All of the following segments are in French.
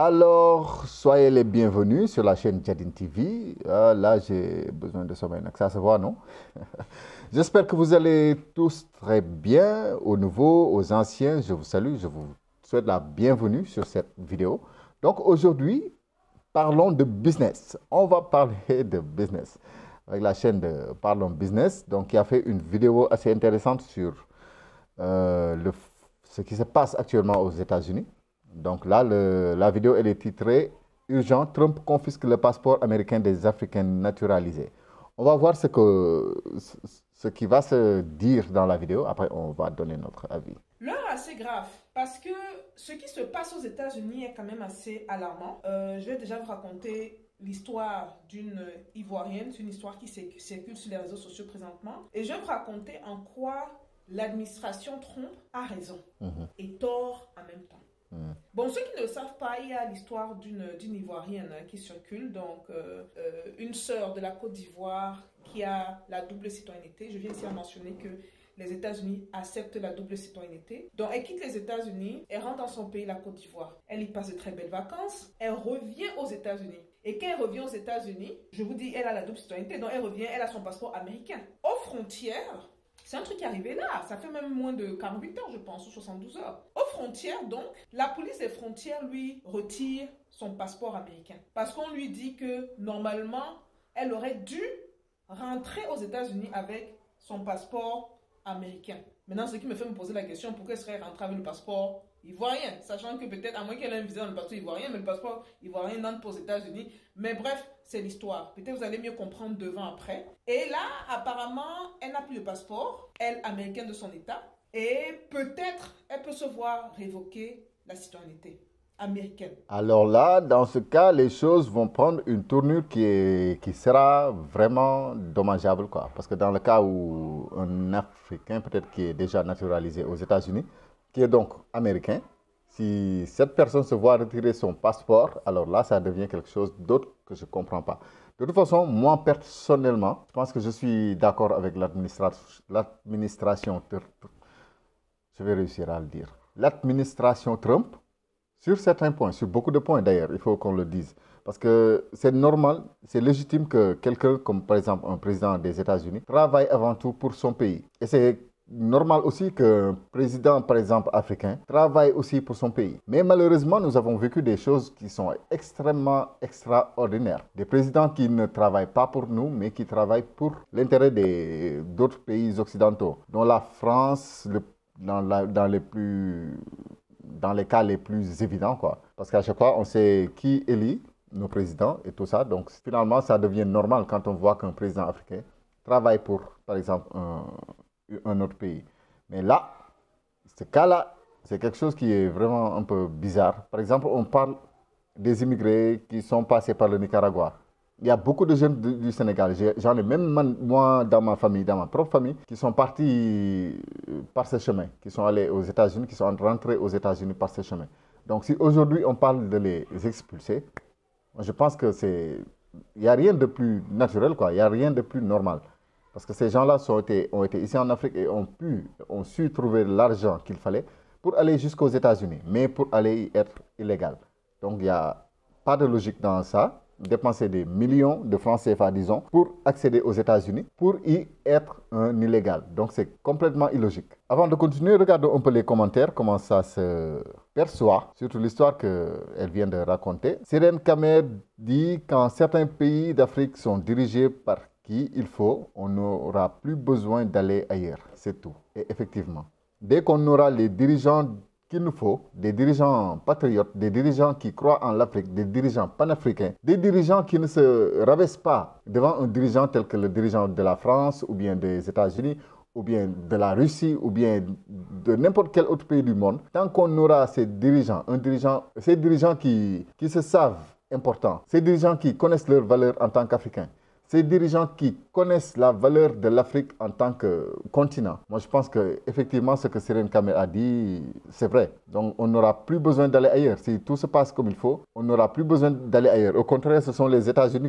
Alors, soyez les bienvenus sur la chaîne Jadin TV. Là, j'ai besoin de sommeil. Donc, ça se voit, non? J'espère que vous allez tous très bien. Aux nouveaux, aux anciens, je vous salue. Je vous souhaite la bienvenue sur cette vidéo. Donc, aujourd'hui, parlons de business. On va parler de business avec la chaîne de Parlons Business, donc qui a fait une vidéo assez intéressante sur ce qui se passe actuellement aux États-Unis. Donc là, la vidéo, elle est titrée Urgent, Trump confisque le passeport américain des Africains naturalisés. On va voir ce qui va se dire dans la vidéo. Après, on va donner notre avis. L'heure est assez grave parce que ce qui se passe aux États-Unis est quand même assez alarmant. Je vais déjà vous raconter l'histoire d'une Ivoirienne, c'est une histoire qui circule sur les réseaux sociaux présentement. Et je vais vous raconter en quoi l'administration Trump a raison et tort en même temps. Bon, ceux qui ne le savent pas, il y a l'histoire d'une Ivoirienne qui circule, donc une sœur de la Côte d'Ivoire qui a la double citoyenneté. Je viens ici à mentionner que les États-Unis acceptent la double citoyenneté. Donc, elle quitte les États-Unis, elle rentre dans son pays, la Côte d'Ivoire. Elle y passe de très belles vacances, elle revient aux États-Unis. Et quand elle revient aux États-Unis, je vous dis, elle a la double citoyenneté, donc elle revient, elle a son passeport américain. Aux frontières, c'est un truc qui est arrivé là, ça fait même moins de 48 heures, je pense, ou 72 heures. Aux frontières, donc, la police des frontières lui retire son passeport américain. Parce qu'on lui dit que, normalement, elle aurait dû rentrer aux États-Unis avec son passeport américain. Maintenant, ce qui me fait me poser la question, pourquoi elle serait rentrée avec le passeport ivoirien, sachant que peut-être, à moins qu'elle ait un visa dans le passeport ivoirien, mais le passeport ivoirien n'entre pas aux États-Unis. Mais bref, c'est l'histoire. Peut-être vous allez mieux comprendre devant après. Et là, apparemment, elle n'a plus de passeport, elle, américaine de son État, et peut-être, elle peut se voir révoquer la citoyenneté américaine. Alors là, dans ce cas, les choses vont prendre une tournure qui sera vraiment dommageable, quoi. Parce que dans le cas où un Africain, peut-être qui est déjà naturalisé aux États-Unis, qui est donc américain, si cette personne se voit retirer son passeport, alors là, ça devient quelque chose d'autre que je ne comprends pas. De toute façon, moi, personnellement, je pense que je suis d'accord avec l'administration, je vais réussir à le dire, l'administration Trump, sur certains points, sur beaucoup de points d'ailleurs, il faut qu'on le dise. Parce que c'est normal, c'est légitime que quelqu'un, comme par exemple un président des États-Unis, travaille avant tout pour son pays. Et c'est normal aussi qu'un président, par exemple, africain, travaille aussi pour son pays. Mais malheureusement, nous avons vécu des choses qui sont extrêmement extraordinaires. Des présidents qui ne travaillent pas pour nous, mais qui travaillent pour l'intérêt d'autres pays occidentaux, dont la France, dans les cas les plus évidents, quoi. Parce qu'à chaque fois, on sait qui élit nos présidents et tout ça. Donc, finalement, ça devient normal quand on voit qu'un président africain travaille pour, par exemple, un autre pays. Mais là, ce cas-là, c'est quelque chose qui est vraiment un peu bizarre. Par exemple, on parle des immigrés qui sont passés par le Nicaragua. Il y a beaucoup de jeunes du Sénégal, j'en ai même moi dans ma famille, dans ma propre famille, qui sont partis par ce chemin, qui sont allés aux États-Unis, qui sont rentrés aux États-Unis par ce chemin. Donc si aujourd'hui on parle de les expulser, je pense que il n'y a rien de plus naturel, quoi. Il n'y a rien de plus normal. Parce que ces gens-là ont été ici en Afrique et ont su trouver l'argent qu'il fallait pour aller jusqu'aux États-Unis, mais pour aller y être illégal. Donc il n'y a pas de logique dans ça. Dépenser des millions de francs CFA, disons, pour accéder aux États-Unis, pour y être un illégal. Donc c'est complètement illogique. Avant de continuer, regardons un peu les commentaires, comment ça se perçoit, surtout l'histoire qu'elle vient de raconter. Sirène Kamer dit qu'en certains pays d'Afrique sont dirigés par qui il faut, on n'aura plus besoin d'aller ailleurs. C'est tout. Et effectivement, dès qu'on aura les dirigeants qu'il nous faut, des dirigeants patriotes, des dirigeants qui croient en l'Afrique, des dirigeants panafricains, des dirigeants qui ne se rabaissent pas devant un dirigeant tel que le dirigeant de la France ou bien des États-Unis ou bien de la Russie ou bien de n'importe quel autre pays du monde. Tant qu'on aura ces dirigeants, ces dirigeants qui se savent importants, ces dirigeants qui connaissent leurs valeurs en tant qu'Africains, ces dirigeants qui connaissent la valeur de l'Afrique en tant que continent. Moi, je pense qu'effectivement, ce que Sirène Kamer a dit, c'est vrai. Donc, on n'aura plus besoin d'aller ailleurs. Si tout se passe comme il faut, on n'aura plus besoin d'aller ailleurs. Au contraire, ce sont les États-Unis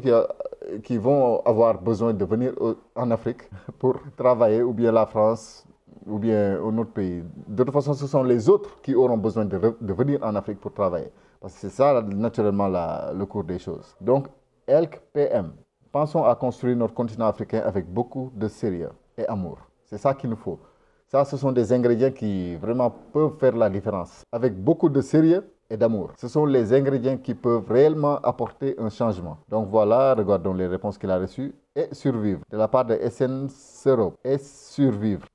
qui vont avoir besoin de venir en Afrique pour travailler, ou bien la France, ou bien un autre pays. De toute façon, ce sont les autres qui auront besoin de venir en Afrique pour travailler. Parce que c'est ça, naturellement, le cours des choses. Donc, ELK-PM. Pensons à construire notre continent africain avec beaucoup de sérieux et amour. C'est ça qu'il nous faut. Ça, ce sont des ingrédients qui vraiment peuvent faire la différence. Avec beaucoup de sérieux et d'amour. Ce sont les ingrédients qui peuvent réellement apporter un changement. Donc voilà, regardons les réponses qu'il a reçues. Et survivre, de la part de SN Sero. Et survivre.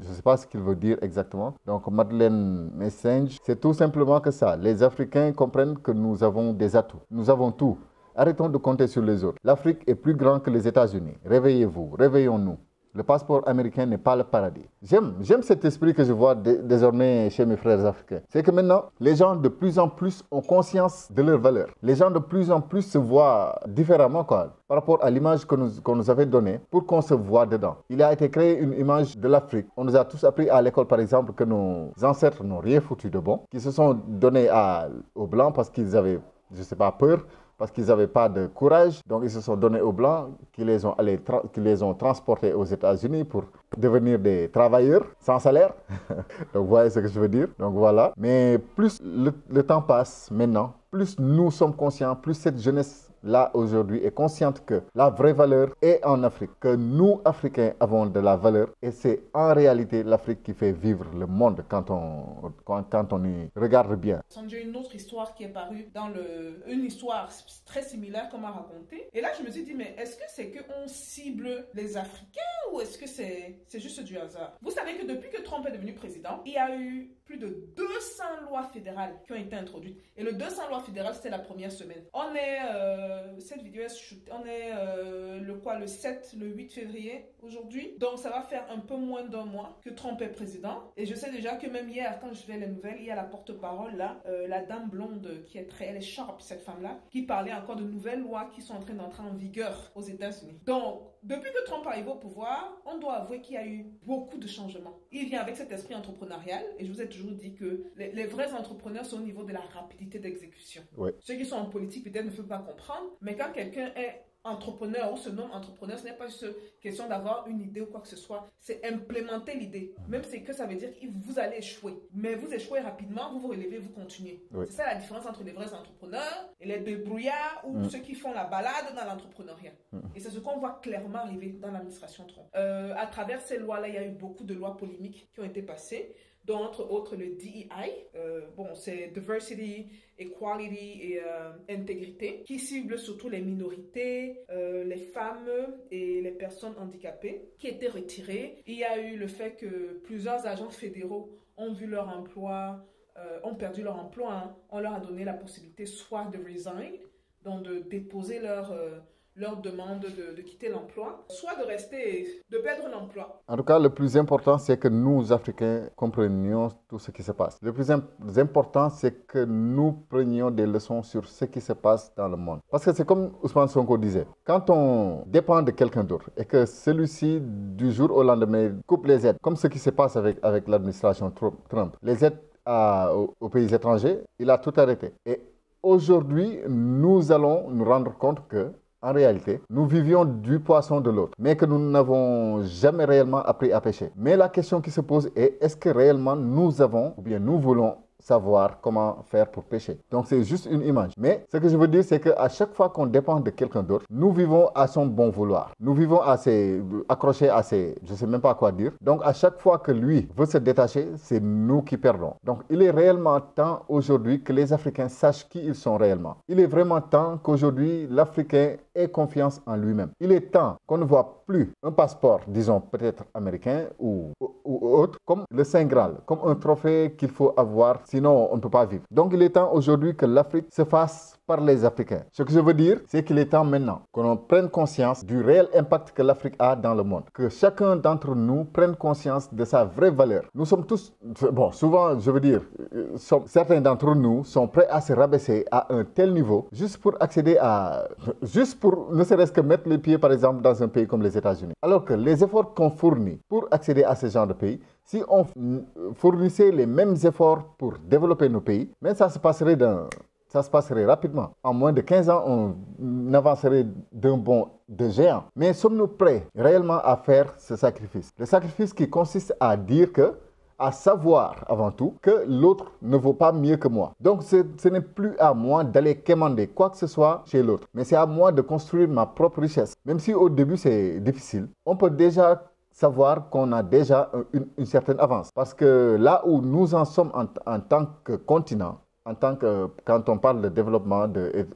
Je ne sais pas ce qu'il veut dire exactement. Donc Madeleine Messenge, c'est tout simplement que ça. Les Africains comprennent que nous avons des atouts. Nous avons tout. Arrêtons de compter sur les autres. L'Afrique est plus grande que les États-Unis. Réveillez-vous, réveillons-nous. Le passeport américain n'est pas le paradis. J'aime cet esprit que je vois désormais chez mes frères africains. C'est que maintenant, les gens de plus en plus ont conscience de leurs valeurs. Les gens de plus en plus se voient différemment par rapport à l'image qu'on nous avait donnée pour qu'on se voit dedans. Il a été créé une image de l'Afrique. On nous a tous appris à l'école, par exemple, que nos ancêtres n'ont rien foutu de bon, qu'ils se sont donnés aux Blancs parce qu'ils avaient, je ne sais pas, peur, parce qu'ils n'avaient pas de courage. Donc, ils se sont donnés aux Blancs qui les ont transportés aux États-Unis pour devenir des travailleurs sans salaire. Donc, vous voyez ce que je veux dire. Donc, voilà. Mais plus le temps passe maintenant, plus nous sommes conscients, plus cette jeunesse là aujourd'hui est consciente que la vraie valeur est en Afrique, que nous Africains avons de la valeur et c'est en réalité l'Afrique qui fait vivre le monde quand on y regarde bien. J'ai une autre histoire qui est parue dans une histoire très similaire qu'on m'a racontée et là je me suis dit mais est-ce que c'est qu'on cible les Africains ou est-ce que c'est juste du hasard? Vous savez que depuis que Trump est devenu président, il y a eu plus de 200 lois fédérales qui ont été introduites et le 200 lois fédérales c'était la première semaine. Cette vidéo est shootée, on est le 7, le 8 février aujourd'hui. Donc ça va faire un peu moins d'un mois que Trump est président. Et je sais déjà que même hier, quand je fais les nouvelles, il y a la porte-parole là, la dame blonde elle est sharp, cette femme-là, qui parlait encore de nouvelles lois qui sont en train d'entrer en vigueur aux États-Unis. Donc, depuis que Trump arrive au pouvoir, on doit avouer qu'il y a eu beaucoup de changements. Il vient avec cet esprit entrepreneurial et je vous ai toujours dit que les vrais entrepreneurs sont au niveau de la rapidité d'exécution. Ouais. Ceux qui sont en politique peut-être ne peuvent pas comprendre, mais quand quelqu'un est entrepreneur ou se nomme entrepreneur, ce n'est pas juste question d'avoir une idée ou quoi que ce soit, c'est implémenter l'idée. Même c'est que ça veut dire que vous allez échouer, mais vous échouez rapidement, vous vous relevez, vous continuez. Oui. C'est ça la différence entre les vrais entrepreneurs et les débrouillards ou ceux qui font la balade dans l'entrepreneuriat. Et c'est ce qu'on voit clairement arriver dans l'administration Trump. À travers ces lois-là, il y a eu beaucoup de lois polémiques qui ont été passées, dont entre autres le DEI, c'est Diversity, Equality et Intégrité, qui cible surtout les minorités, les femmes et les personnes handicapées, qui étaient retirées. Il y a eu le fait que plusieurs agents fédéraux ont vu leur emploi, ont perdu leur emploi. Hein. On leur a donné la possibilité soit de resign, donc de déposer leur demande de quitter l'emploi, soit de rester, de perdre l'emploi. En tout cas, le plus important, c'est que nous, Africains, comprenions tout ce qui se passe. Le plus important, c'est que nous prenions des leçons sur ce qui se passe dans le monde. Parce que c'est comme Ousmane Sonko disait, quand on dépend de quelqu'un d'autre et que celui-ci, du jour au lendemain, coupe les aides, comme ce qui se passe avec l'administration Trump, les aides aux pays étrangers, il a tout arrêté. Et aujourd'hui, nous allons nous rendre compte que en réalité, nous vivions du poisson de l'autre, mais que nous n'avons jamais réellement appris à pêcher. Mais la question qui se pose est, est-ce que réellement nous avons, ou bien nous voulons savoir comment faire pour pêcher? Donc c'est juste une image. Mais ce que je veux dire, c'est qu'à chaque fois qu'on dépend de quelqu'un d'autre, nous vivons à son bon vouloir. Nous vivons accrochés à ses, je ne sais même pas quoi dire. Donc à chaque fois que lui veut se détacher, c'est nous qui perdons. Donc il est réellement temps aujourd'hui que les Africains sachent qui ils sont réellement. Il est vraiment temps qu'aujourd'hui l'Africain ait confiance en lui-même. Il est temps qu'on ne voit plus un passeport, disons peut-être américain ou autre, comme le Saint Graal, comme un trophée qu'il faut avoir, sinon on ne peut pas vivre. Donc il est temps aujourd'hui que l'Afrique se fasse par les Africains. Ce que je veux dire, c'est qu'il est temps maintenant qu'on prenne conscience du réel impact que l'Afrique a dans le monde. Que chacun d'entre nous prenne conscience de sa vraie valeur. Nous sommes tous, souvent, je veux dire, certains d'entre nous sont prêts à se rabaisser à un tel niveau juste pour accéder juste pour ne serait-ce que mettre les pieds, par exemple, dans un pays comme les États-Unis. Alors que les efforts qu'on fournit pour accéder à ce genre de pays, si on fournissait les mêmes efforts pour développer nos pays, mais ça se passerait rapidement. En moins de 15 ans, on avancerait d'un bond de géant. Mais sommes-nous prêts réellement à faire ce sacrifice? Le sacrifice qui consiste à dire que à savoir avant tout que l'autre ne vaut pas mieux que moi. Donc ce n'est plus à moi d'aller quémander quoi que ce soit chez l'autre, mais c'est à moi de construire ma propre richesse. Même si au début c'est difficile, on peut déjà savoir qu'on a déjà une certaine avance. Parce que là où nous en sommes en tant que continent, quand on parle de développement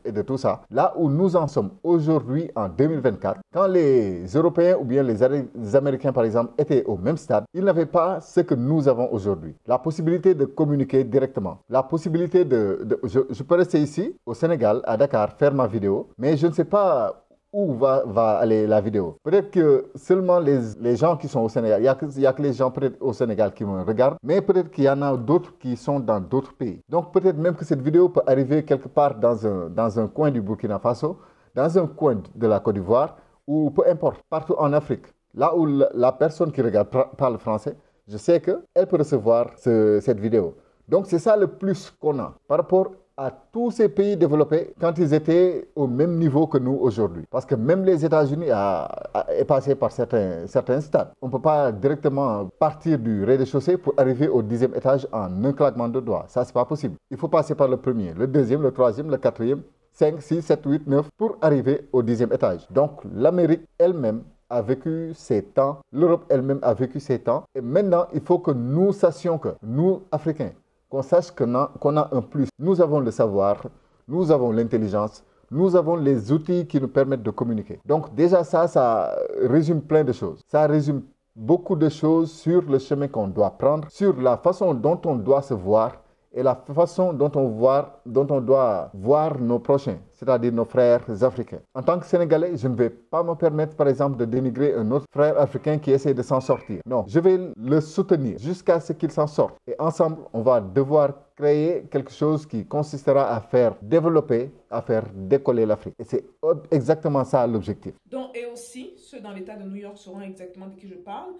et de tout ça, là où nous en sommes aujourd'hui en 2024, quand les Européens ou bien les Américains par exemple étaient au même stade, ils n'avaient pas ce que nous avons aujourd'hui. La possibilité de communiquer directement, la possibilité je peux rester ici au Sénégal, à Dakar, faire ma vidéo, mais je ne sais pas où va aller la vidéo. Peut-être que seulement les gens qui sont au Sénégal, il y a que les gens peut-être au Sénégal qui me regardent, mais peut-être qu'il y en a d'autres qui sont dans d'autres pays. Donc peut-être même que cette vidéo peut arriver quelque part dans un coin du Burkina Faso, dans un coin de la Côte d'Ivoire, ou peu importe, partout en Afrique. Là où la personne qui regarde parle français, je sais qu'elle peut recevoir cette vidéo. Donc c'est ça le plus qu'on a par rapport à tous ces pays développés quand ils étaient au même niveau que nous aujourd'hui. Parce que même les États-Unis est passé par certains stades. On ne peut pas directement partir du rez-de-chaussée pour arriver au 10e étage en un claquement de doigts. Ça, c'est pas possible. Il faut passer par le premier, le deuxième, le troisième, le quatrième, 5, 6, 7, 8, 9 pour arriver au 10e étage. Donc l'Amérique elle-même a vécu ses temps, l'Europe elle-même a vécu ses temps. Et maintenant, il faut que nous sachions que nous, Africains, qu'on sache qu'on a un plus. Nous avons le savoir, nous avons l'intelligence, nous avons les outils qui nous permettent de communiquer. Donc déjà ça résume plein de choses. Ça résume beaucoup de choses sur le chemin qu'on doit prendre, sur la façon dont on doit se voir et la façon dont on doit voir nos prochains, c'est-à-dire nos frères africains. En tant que Sénégalais, je ne vais pas me permettre, par exemple, de dénigrer un autre frère africain qui essaie de s'en sortir. Non, je vais le soutenir jusqu'à ce qu'il s'en sorte. Et ensemble, on va devoir créer quelque chose qui consistera à faire développer, à faire décoller l'Afrique. Et c'est exactement ça l'objectif. Donc, et aussi, ceux dans l'État de New York sauront exactement de qui je parle,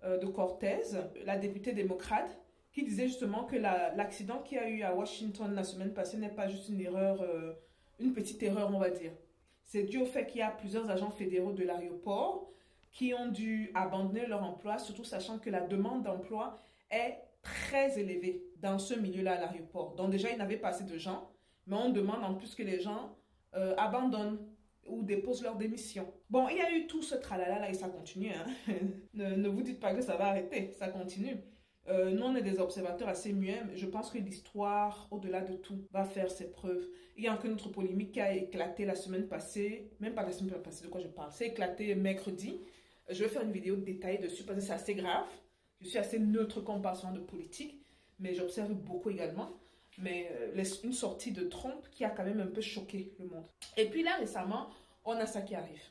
de Cortez, la députée démocrate, qui disait justement que l'accident qu'il y a eu à Washington la semaine passée n'est pas juste une erreur, une petite erreur, on va dire. C'est dû au fait qu'il y a plusieurs agents fédéraux de l'aéroport qui ont dû abandonner leur emploi, surtout sachant que la demande d'emploi est très élevée dans ce milieu-là à l'aéroport. Donc déjà, ils n'avaient pas assez de gens, mais on demande en plus que les gens abandonnent ou déposent leur démission. Bon, il y a eu tout ce tralala là et ça continue. Hein. ne vous dites pas que ça va arrêter, ça continue. Nous, on est des observateurs assez muets, mais je pense que l'histoire, au-delà de tout, va faire ses preuves. Il y a encore une autre polémique qui a éclaté la semaine passée, même pas la semaine passée, de quoi je parle, c'est éclaté mercredi. Je vais faire une vidéo détaillée dessus parce que c'est assez grave. Je suis assez neutre comme parlant de politique, mais j'observe beaucoup également. Mais une sortie de Trump qui a quand même un peu choqué le monde. Et puis là, récemment, on a ça qui arrive.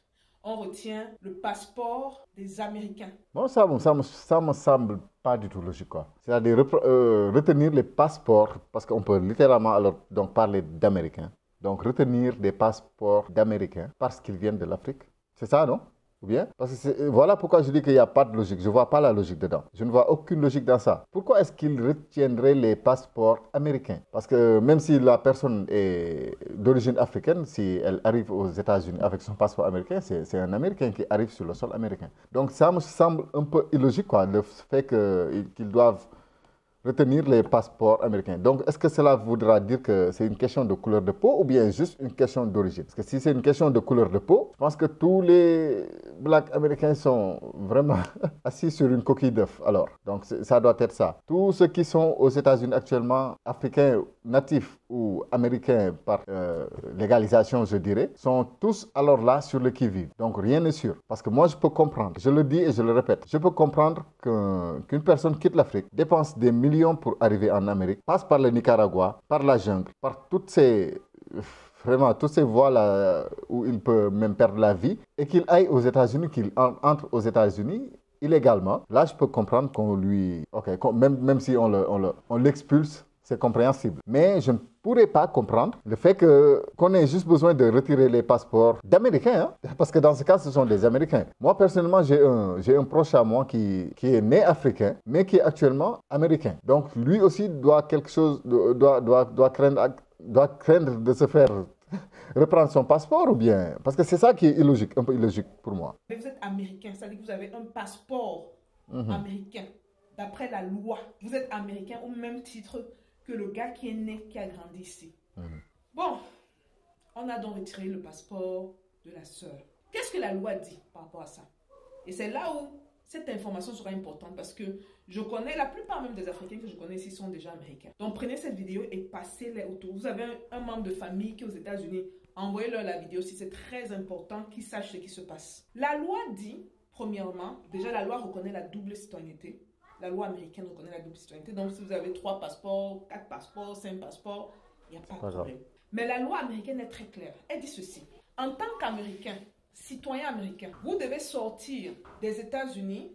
On retient le passeport des Américains. Bon, ça me semble pas du tout logique, quoi. C'est-à-dire retenir les passeports, parce qu'on peut littéralement alors donc parler d'Américains. Donc retenir des passeports d'Américains parce qu'ils viennent de l'Afrique. C'est ça, non? Ou bien? Parce que voilà pourquoi je dis qu'il n'y a pas de logique. Je ne vois pas la logique dedans. Je ne vois aucune logique dans ça. Pourquoi est-ce qu'ils retiendraient les passeports américains? Parce que même si la personne est d'origine africaine, si elle arrive aux États-Unis avec son passeport américain, c'est un Américain qui arrive sur le sol américain. Donc ça me semble un peu illogique, quoi, le fait qu'ils doivent retenir les passeports américains. Donc, est-ce que cela voudra dire que c'est une question de couleur de peau ou bien juste une question d'origine? Parce que si c'est une question de couleur de peau, je pense que tous les blacks américains sont vraiment assis sur une coquille d'œuf. Alors, donc ça doit être ça. Tous ceux qui sont aux États-Unis actuellement, africains, natifs ou américains par légalisation, je dirais, sont tous alors là sur le qui-vive. Donc, rien n'est sûr. Parce que moi, je peux comprendre, je le dis et je le répète, je peux comprendre qu'une personne quitte l'Afrique, dépense des millions pour arriver en Amérique, passe par le Nicaragua, par la jungle, par toutes ces voies-là où il peut même perdre la vie, et qu'il aille aux États-Unis, qu'il entre aux États-Unis illégalement. Là, je peux comprendre qu'on lui... même si on l'expulse, c'est compréhensible. Mais je ne pourrais pas comprendre le fait qu'on ait juste besoin de retirer les passeports d'Américains. Hein? Parce que dans ce cas, ce sont des Américains. Moi, personnellement, j'ai un proche à moi qui est né africain, mais qui est actuellement américain. Donc, lui aussi doit craindre de se faire reprendre son passeport ou bien... Parce que c'est ça qui est illogique, un peu illogique pour moi. Mais vous êtes américain, ça veut dire que vous avez un passeport américain. d'après la loi, vous êtes américain au même titre que le gars qui est né, qui a grandi ici. Bon, on a donc retiré le passeport de la sœur. Qu'est-ce que la loi dit par rapport à ça? Et c'est là où cette information sera importante parce que je connais, la plupart même des Africains que je connais ici sont déjà américains. Donc prenez cette vidéo et passez-les autour. Vous avez un membre de famille qui est aux États-Unis, envoyez-leur la vidéo si c'est très important qu'ils sachent ce qui se passe. La loi dit, premièrement, déjà la loi reconnaît la double citoyenneté. La loi américaine reconnaît la double citoyenneté. Donc si vous avez 3 passeports, 4 passeports, 5 passeports, il n'y a pas de problème. Mais la loi américaine est très claire. Elle dit ceci. En tant qu'Américain, citoyen américain, vous devez sortir des États-Unis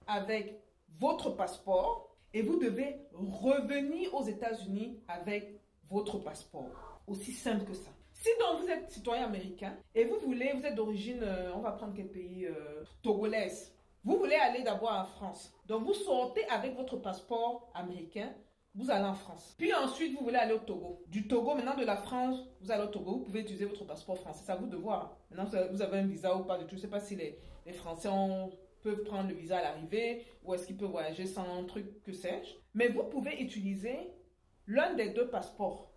avec votre passeport et vous devez revenir aux États-Unis avec votre passeport. Aussi simple que ça. Si donc vous êtes citoyen américain et vous êtes d'origine, on va prendre quel pays, togolaise. Vous voulez aller d'abord en France. Donc vous sortez avec votre passeport américain. Vous allez en France. Puis ensuite, vous voulez aller au Togo. Du Togo, maintenant de la France, vous allez au Togo. Vous pouvez utiliser votre passeport français. C'est à vous de voir. Maintenant, vous avez un visa ou pas du tout. Je ne sais pas si les Français peuvent prendre le visa à l'arrivée ou est-ce qu'ils peuvent voyager sans truc, que sais-je. Mais vous pouvez utiliser l'un des 2 passeports.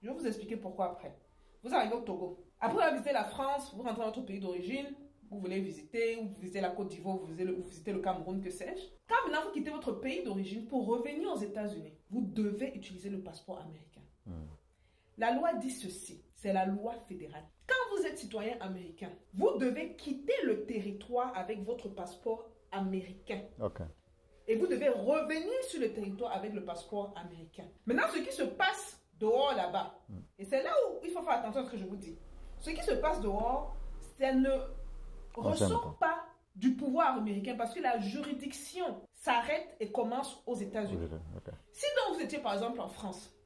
Je vais vous expliquer pourquoi après. Vous arrivez au Togo. Après avoir visité la France, vous rentrez dans votre pays d'origine. Vous voulez visiter, ou vous visitez la Côte d'Ivoire, vous visitez le Cameroun, que sais-je. Quand maintenant vous quittez votre pays d'origine pour revenir aux États-Unis, vous devez utiliser le passeport américain. La loi dit ceci, c'est la loi fédérale. Quand vous êtes citoyen américain, vous devez quitter le territoire avec votre passeport américain. Et vous devez revenir sur le territoire avec le passeport américain. Maintenant, ce qui se passe dehors là-bas, et c'est là où il faut faire attention à ce que je vous dis. Ce qui se passe dehors, ça ne ressort pas du pouvoir américain parce que la juridiction s'arrête et commence aux États-Unis. Si donc vous étiez par exemple en France,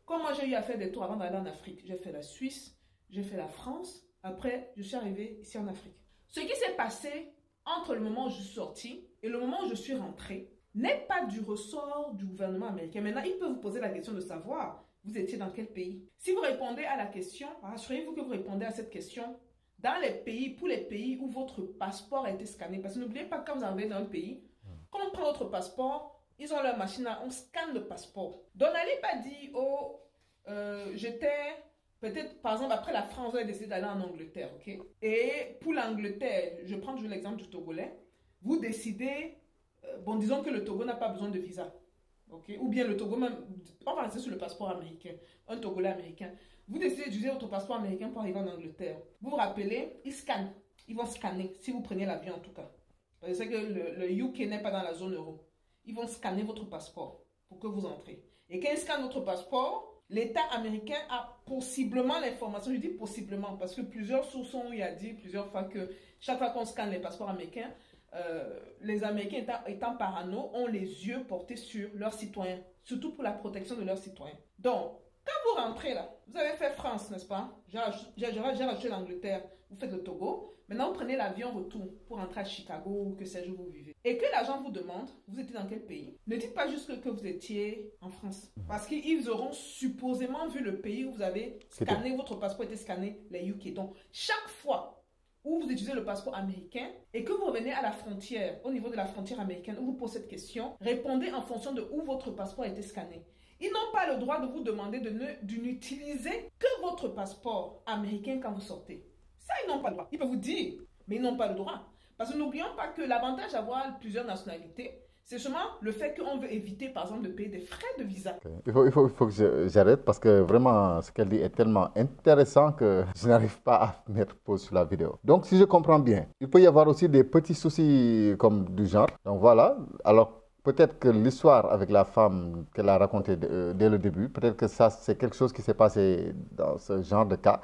comme moi j'ai eu à faire des tours avant d'aller en Afrique, j'ai fait la Suisse, j'ai fait la France, après je suis arrivé ici en Afrique. Ce qui s'est passé entre le moment où je suis sorti et le moment où je suis rentré n'est pas du ressort du gouvernement américain. Maintenant, il peut vous poser la question de savoir vous étiez dans quel pays. Si vous répondez à la question, rassurez-vous que vous répondez à cette question dans les pays, pour les pays où votre passeport a été scanné. Parce que n'oubliez pas, quand vous arrivez dans un pays, quand on prend votre passeport, ils ont leur machine là, on scanne le passeport. Donc n'allez pas dire, oh, j'étais, peut-être, par exemple, après la France, vous avez décidé d'aller en Angleterre, ok? Et pour l'Angleterre, je prends toujours l'exemple du Togolais, vous décidez, bon, disons que le Togo n'a pas besoin de visa, ok? Ou bien le Togo, même, on va rester sur le passeport américain, un Togolais américain. Vous décidez d'utiliser votre passeport américain pour arriver en Angleterre. Vous vous rappelez, ils scannent. Ils vont scanner, si vous prenez l'avion en tout cas. Parce que c'est que le UK n'est pas dans la zone euro. Ils vont scanner votre passeport pour que vous entrez. Et quand ils scannent votre passeport, l'État américain a possiblement l'information. Je dis possiblement parce que plusieurs sources ont eu à dire plusieurs fois que chaque fois qu'on scanne les passeports américains, les Américains étant parano ont les yeux portés sur leurs citoyens. Surtout pour la protection de leurs citoyens. Donc, quand vous rentrez là, vous avez fait France, n'est-ce pas? J'ai rajouté l'Angleterre, vous faites le Togo. Maintenant, vous prenez l'avion retour pour rentrer à Chicago ou que sais-je où vous vivez. Et que l'agent vous demande, vous étiez dans quel pays? Ne dites pas juste que vous étiez en France. Parce qu'ils auront supposément vu le pays où vous avez scanné, votre passeport était scanné, les UK. Donc, chaque fois où vous utilisez le passeport américain et que vous revenez à la frontière, au niveau de la frontière américaine, où vous posez cette question, répondez en fonction de où votre passeport a été scanné. Ils n'ont pas le droit de vous demander de n'utiliser que votre passeport américain quand vous sortez. Ça, ils n'ont pas le droit. Ils peuvent vous dire, mais ils n'ont pas le droit. Parce que n'oublions pas que l'avantage d'avoir plusieurs nationalités, c'est seulement le fait qu'on veut éviter, par exemple, de payer des frais de visa. Il faut que j'arrête parce que vraiment, ce qu'elle dit est tellement intéressant que je n'arrive pas à mettre pause sur la vidéo. Donc, si je comprends bien, il peut y avoir aussi des petits soucis comme du genre. Donc, voilà. Alors, peut-être que l'histoire avec la femme qu'elle a racontée dès le début, peut-être que ça, c'est quelque chose qui s'est passé dans ce genre de cas.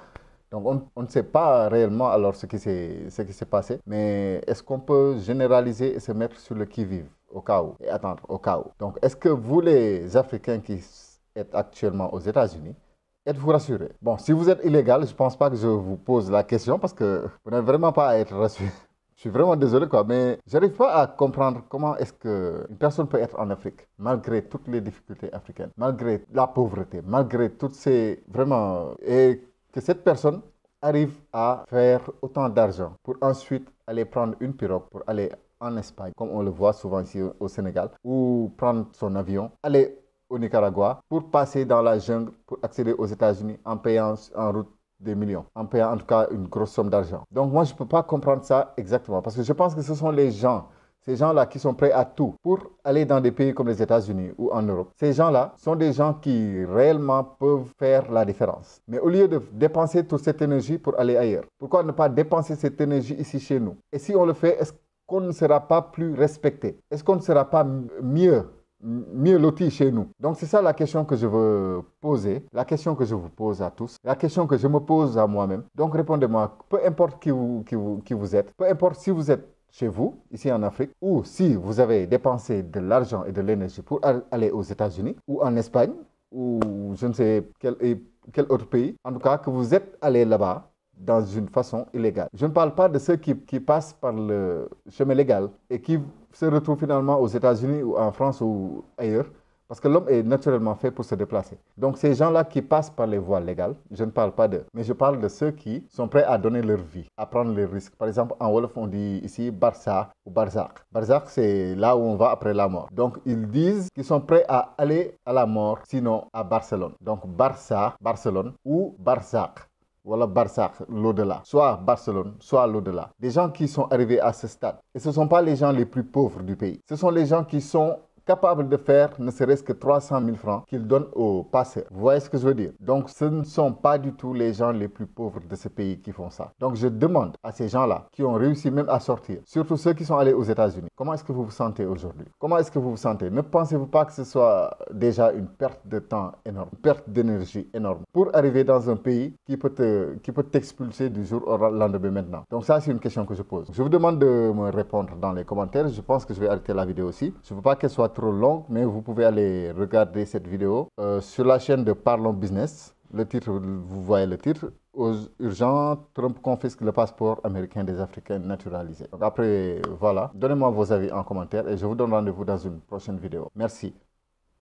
Donc, on ne sait pas réellement alors ce qui s'est passé. Mais est-ce qu'on peut généraliser et se mettre sur le qui-vive au cas où et attendre au cas où? Donc, est-ce que vous, les Africains qui êtes actuellement aux États-Unis, êtes-vous rassurés? Bon, si vous êtes illégal, je ne pense pas que je vous pose la question parce que vous n'êtes vraiment pas à être rassuré. Je suis vraiment désolé, quoi, mais je n'arrive pas à comprendre comment est-ce qu'une personne peut être en Afrique, malgré toutes les difficultés africaines, malgré la pauvreté, malgré toutes ces... Vraiment... Et que cette personne arrive à faire autant d'argent pour ensuite aller prendre une pirogue pour aller en Espagne, comme on le voit souvent ici au Sénégal, ou prendre son avion, aller au Nicaragua pour passer dans la jungle, pour accéder aux États-Unis en payant en route des millions, en payant en tout cas une grosse somme d'argent. Donc moi, je ne peux pas comprendre ça exactement, parce que je pense que ce sont les gens, ces gens-là qui sont prêts à tout pour aller dans des pays comme les États-Unis ou en Europe. Ces gens-là sont des gens qui réellement peuvent faire la différence. Mais au lieu de dépenser toute cette énergie pour aller ailleurs, pourquoi ne pas dépenser cette énergie ici chez nous? Et si on le fait, est-ce qu'on ne sera pas plus respecté? Est-ce qu'on ne sera pas mieux loti chez nous? Donc c'est ça la question que je veux poser, la question que je vous pose à tous, la question que je me pose à moi-même. Donc répondez-moi, peu importe qui vous êtes, peu importe si vous êtes chez vous, ici en Afrique, ou si vous avez dépensé de l'argent et de l'énergie pour aller aux États-Unis, ou en Espagne, ou je ne sais quel autre pays, en tout cas que vous êtes allé là-bas dans une façon illégale. Je ne parle pas de ceux qui passent par le chemin légal et qui se retrouvent finalement aux États-Unis ou en France ou ailleurs, parce que l'homme est naturellement fait pour se déplacer. Donc ces gens-là qui passent par les voies légales, je ne parle pas d'eux, mais je parle de ceux qui sont prêts à donner leur vie, à prendre les risques. Par exemple, en Wolof, on dit ici Barça ou Barzak. Barzak, c'est là où on va après la mort. Donc ils disent qu'ils sont prêts à aller à la mort, sinon à Barcelone. Donc Barça, Barcelone ou Barzak. Voilà Barzak, l'au-delà. Soit Barcelone, soit l'au-delà. Des gens qui sont arrivés à ce stade. Et ce ne sont pas les gens les plus pauvres du pays. Ce sont les gens qui sont capables de faire ne serait-ce que 300 000 francs qu'ils donnent aux passeurs. Vous voyez ce que je veux dire? Donc ce ne sont pas du tout les gens les plus pauvres de ce pays qui font ça. Donc je demande à ces gens-là qui ont réussi même à sortir, surtout ceux qui sont allés aux États-Unis, comment est-ce que vous vous sentez aujourd'hui? Comment est-ce que vous vous sentez? Ne pensez-vous pas que ce soit déjà une perte de temps énorme, une perte d'énergie énorme pour arriver dans un pays qui peut t'expulser du jour au lendemain maintenant? Donc ça, c'est une question que je pose. Je vous demande de me répondre dans les commentaires. Je pense que je vais arrêter la vidéo aussi. Je ne veux pas qu'elle soit trop longue, mais vous pouvez aller regarder cette vidéo sur la chaîne de Parlons Business. Le titre, vous voyez le titre. Urgent, Trump confisque le passeport américain des Africains naturalisés. Donc après, voilà. Donnez-moi vos avis en commentaire et je vous donne rendez-vous dans une prochaine vidéo. Merci.